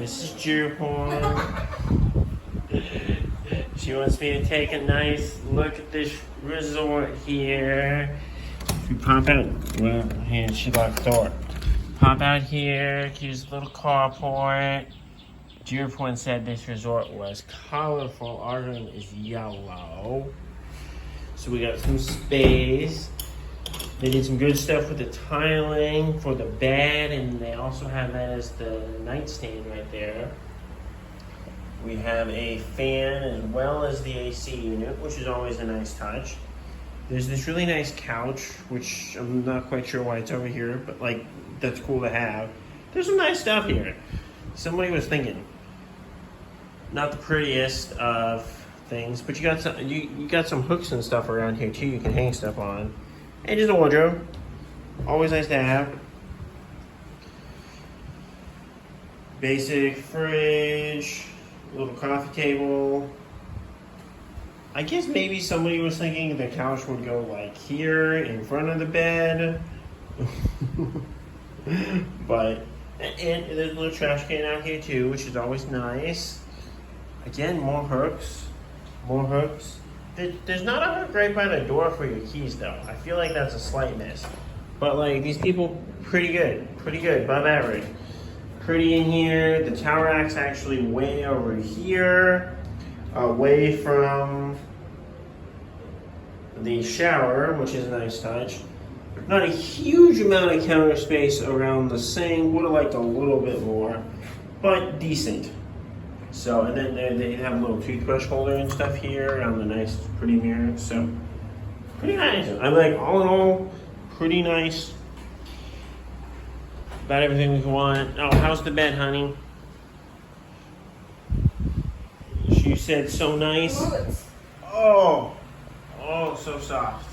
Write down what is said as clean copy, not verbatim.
This is Jirapon. She wants me to take a nice look at this resort here. If you pop out, well, here, she locked the door. Pop out here, here's a little carport. Jirapon said this resort was colorful. Our room is yellow. So we got some space. They did some good stuff with the tiling for the bed, and they also have that as the nightstand right there. We have a fan as well as the AC unit, which is always a nice touch. There's this really nice couch, which I'm not quite sure why it's over here, but like, that's cool to have. There's some nice stuff here. Somebody was thinking. Not the prettiest of things, but you got some hooks and stuff around here too you can hang stuff on. And just a wardrobe. Always nice to have. Basic fridge. Little coffee table. I guess maybe somebody was thinking the couch would go like here in front of the bed. But, and there's a little trash can out here too, which is always nice. Again, more hooks. More hooks. There's not a hook right by the door for your keys though. I feel like that's a slight miss. But like, these people, pretty good, above average. Pretty in here. The towel rack's actually way over here, away from the shower, which is a nice touch. Not a huge amount of counter space around the sink. Would have liked a little bit more, but decent. So, and then they have a little toothbrush holder and stuff here on the nice, pretty mirror. So, pretty nice. I'm like, all in all, pretty nice. About everything we want. Oh, how's the bed, honey? She said so nice. Oh, so soft.